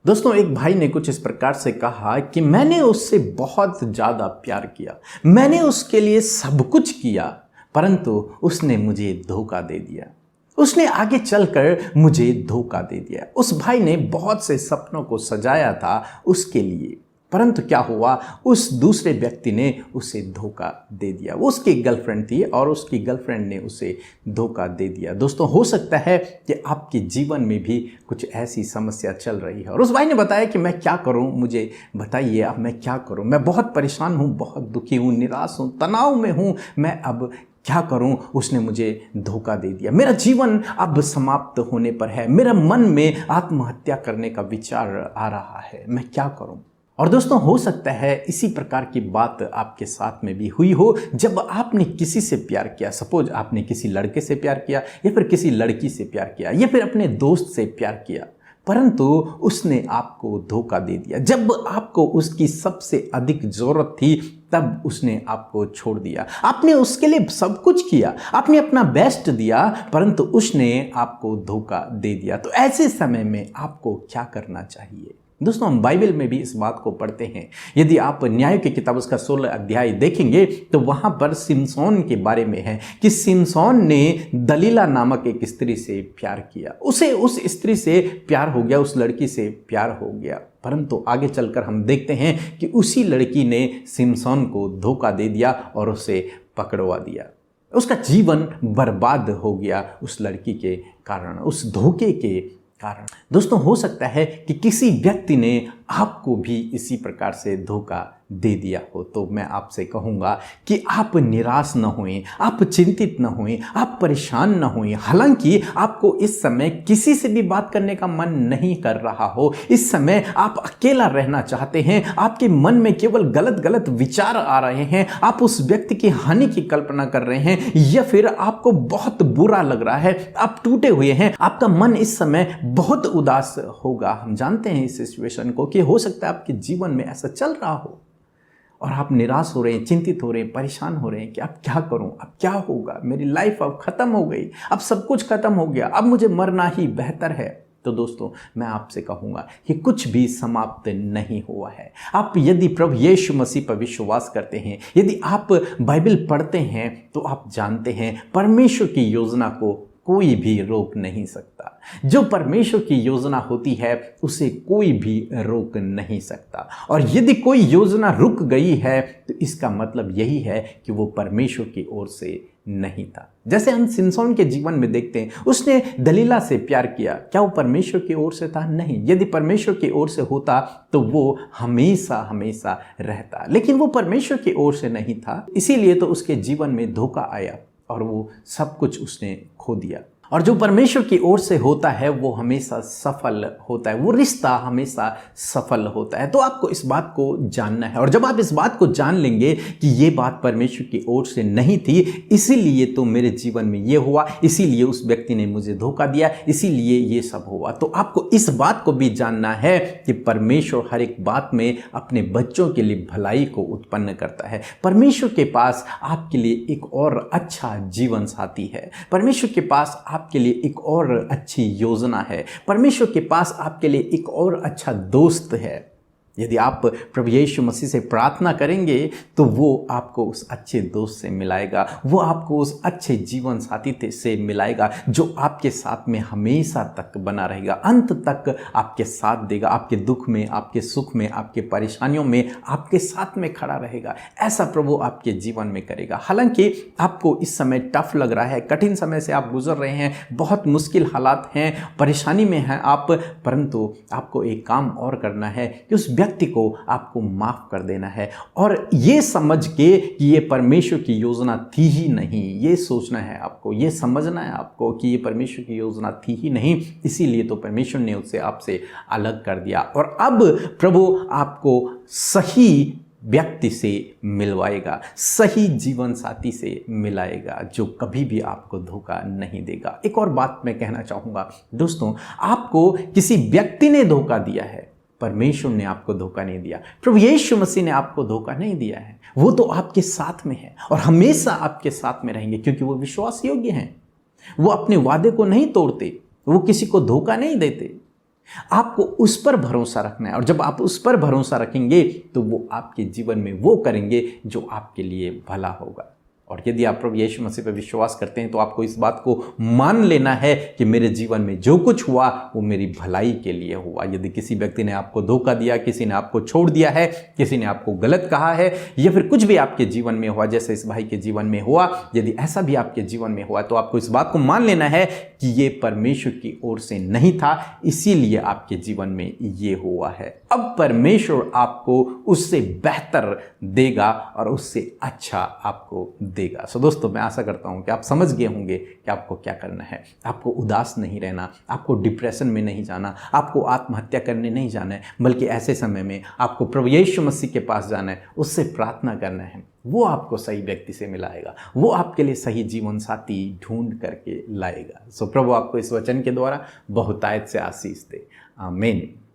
दोस्तों, एक भाई ने कुछ इस प्रकार से कहा कि मैंने उससे बहुत ज़्यादा प्यार किया, मैंने उसके लिए सब कुछ किया, परंतु उसने मुझे धोखा दे दिया। उसने आगे चलकर मुझे धोखा दे दिया। उस भाई ने बहुत से सपनों को सजाया था उसके लिए, परंतु क्या हुआ, उस दूसरे व्यक्ति ने उसे धोखा दे दिया। वो उसकी गर्लफ्रेंड थी और उसकी गर्लफ्रेंड ने उसे धोखा दे दिया। दोस्तों, हो सकता है कि आपके जीवन में भी कुछ ऐसी समस्या चल रही है। और उस भाई ने बताया कि मैं क्या करूं, मुझे बताइए अब मैं क्या करूं, मैं बहुत परेशान हूं, बहुत दुखी हूं, निराश हूं, तनाव में हूं, मैं अब क्या करूं। उसने मुझे धोखा दे दिया, मेरा जीवन अब समाप्त होने पर है, मेरा मन में आत्महत्या करने का विचार आ रहा है, मैं क्या करूं। और दोस्तों, हो सकता है इसी प्रकार की बात आपके साथ में भी हुई हो। जब आपने किसी से प्यार किया, सपोज आपने किसी लड़के से प्यार किया या फिर किसी लड़की से प्यार किया या फिर अपने दोस्त से प्यार किया, परंतु उसने आपको धोखा दे दिया। जब आपको उसकी सबसे अधिक जरूरत थी तब उसने आपको छोड़ दिया। आपने उसके लिए सब कुछ किया, आपने अपना बेस्ट दिया, परंतु उसने आपको धोखा दे दिया। तो ऐसे समय में आपको क्या करना चाहिए? दोस्तों, हम बाइबल में भी इस बात को पढ़ते हैं। यदि आप न्याय की किताब उसका 16 अध्याय देखेंगे तो वहां पर सिमसोन के बारे में है कि सिमसोन ने दलीला नामक एक स्त्री से प्यार किया। उसे उस स्त्री से प्यार हो गया, उस लड़की से प्यार हो गया, परंतु आगे चलकर हम देखते हैं कि उसी लड़की ने सिमसोन को धोखा दे दिया और उसे पकड़वा दिया। उसका जीवन बर्बाद हो गया उस लड़की के कारण, उस धोखे के कारण। दोस्तों, हो सकता है कि किसी व्यक्ति ने आपको भी इसी प्रकार से धोखा दे दिया हो। तो मैं आपसे कहूँगा कि आप निराश न होएं, आप चिंतित न होएं, आप परेशान न होएं। हालांकि आपको इस समय किसी से भी बात करने का मन नहीं कर रहा हो, इस समय आप अकेला रहना चाहते हैं, आपके मन में केवल गलत गलत विचार आ रहे हैं, आप उस व्यक्ति की हानि की कल्पना कर रहे हैं या फिर आपको बहुत बुरा लग रहा है, आप टूटे हुए हैं, आपका मन इस समय बहुत उदास होगा। हम जानते हैं इस सिचुएशन को कि हो सकता है आपके जीवन में ऐसा चल रहा हो और आप निराश हो रहे हैं, चिंतित हो रहे हैं, परेशान हो रहे हैं कि अब क्या करूं, अब क्या होगा, मेरी लाइफ अब खत्म हो गई, अब सब कुछ खत्म हो गया, अब मुझे मरना ही बेहतर है। तो दोस्तों, मैं आपसे कहूंगा कि कुछ भी समाप्त नहीं हुआ है। आप यदि प्रभु यीशु मसीह पर विश्वास करते हैं, यदि आप बाइबल पढ़ते हैं, तो आप जानते हैं परमेश्वर की योजना को कोई भी रोक नहीं सकता। जो परमेश्वर की योजना होती है उसे कोई भी रोक नहीं सकता। और यदि कोई योजना रुक गई है तो इसका मतलब यही है कि वो परमेश्वर की ओर से नहीं था। जैसे हम सिमसोन के जीवन में देखते हैं, उसने दलीला से प्यार किया, क्या वो परमेश्वर की ओर से था? नहीं। यदि परमेश्वर की ओर से होता तो वो हमेशा हमेशा रहता, लेकिन वो परमेश्वर की ओर से नहीं था, इसीलिए तो उसके जीवन में धोखा आया और वो सब कुछ उसने खो दिया। और जो परमेश्वर की ओर से होता है वो हमेशा सफल होता है, वो रिश्ता हमेशा सफल होता है। तो आपको इस बात को जानना है, और जब आप इस बात को जान लेंगे कि ये बात परमेश्वर की ओर से नहीं थी, इसीलिए तो मेरे जीवन में ये हुआ, इसीलिए उस व्यक्ति ने मुझे धोखा दिया, इसीलिए ये सब हुआ, तो आपको इस बात को भी जानना है कि परमेश्वर हर एक बात में अपने बच्चों के लिए भलाई को उत्पन्न करता है। परमेश्वर के पास आपके लिए एक और अच्छा जीवन साथी है, परमेश्वर के पास आपके लिए एक और अच्छी योजना है, परमेश्वर के पास आपके लिए एक और अच्छा दोस्त है। यदि आप प्रभु यीशु मसीह से प्रार्थना करेंगे तो वो आपको उस अच्छे दोस्त से मिलाएगा, वो आपको उस अच्छे जीवन साथी से मिलाएगा जो आपके साथ में हमेशा तक बना रहेगा, अंत तक आपके साथ देगा, आपके दुख में, आपके सुख में, आपके परेशानियों में आपके साथ में खड़ा रहेगा। ऐसा प्रभु आपके जीवन में करेगा। हालांकि आपको इस समय टफ लग रहा है, कठिन समय से आप गुजर रहे हैं, बहुत मुश्किल हालात हैं, परेशानी में हैं आप, परंतु आपको एक काम और करना है कि उस व्यक्ति को आपको माफ कर देना है और ये समझ के कि ये परमेश्वर की योजना थी ही नहीं, ये सोचना है आपको, ये समझना है आपको कि ये परमेश्वर की योजना थी ही नहीं, इसीलिए तो परमेश्वर ने उसे आपसे अलग कर दिया। और अब प्रभु आपको सही व्यक्ति से मिलवाएगा, सही जीवन साथी से मिलाएगा जो कभी भी आपको धोखा नहीं देगा। एक और बात मैं कहना चाहूँगा दोस्तों, आपको किसी व्यक्ति ने धोखा दिया है, परमेश्वर ने आपको धोखा नहीं दिया, प्रभु यीशु मसीह ने आपको धोखा नहीं दिया है। वो तो आपके साथ में है और हमेशा आपके साथ में रहेंगे क्योंकि वो विश्वास योग्य हैं, वो अपने वादे को नहीं तोड़ते, वो किसी को धोखा नहीं देते। आपको उस पर भरोसा रखना है, और जब आप उस पर भरोसा रखेंगे तो वो आपके जीवन में वो करेंगे जो आपके लिए भला होगा। और यदि आप प्रभु यीशु मसीह पर विश्वास करते हैं तो आपको इस बात को मान लेना है कि मेरे जीवन में जो कुछ हुआ वो मेरी भलाई के लिए हुआ। यदि किसी व्यक्ति ने आपको धोखा दिया, किसी ने आपको छोड़ दिया है, किसी ने आपको गलत कहा है, या फिर कुछ भी आपके जीवन में हुआ जैसे इस भाई के जीवन में हुआ, यदि ऐसा भी आपके जीवन में हुआ तो आपको इस बात को मान लेना है कि ये परमेश्वर की ओर से नहीं था, इसीलिए आपके जीवन में ये हुआ है। अब परमेश्वर आपको उससे बेहतर देगा और उससे अच्छा आपको देगा। सो दोस्तों, मैं आशा करता हूं कि आप समझ गए होंगे कि आपको क्या करना है। आपको उदास नहीं रहना, आपको डिप्रेशन में नहीं जाना, आपको आत्महत्या करने नहीं जाना है, बल्कि ऐसे समय में आपको प्रभु यीशु मसीह के पास जाना है, उससे प्रार्थना करना है। वो आपको सही व्यक्ति से मिलाएगा, वो आपके लिए सही जीवन साथी ढूंढ करके लाएगा। सो प्रभु आपको इस वचन के द्वारा बहुतायत से आशीष दे। आमीन।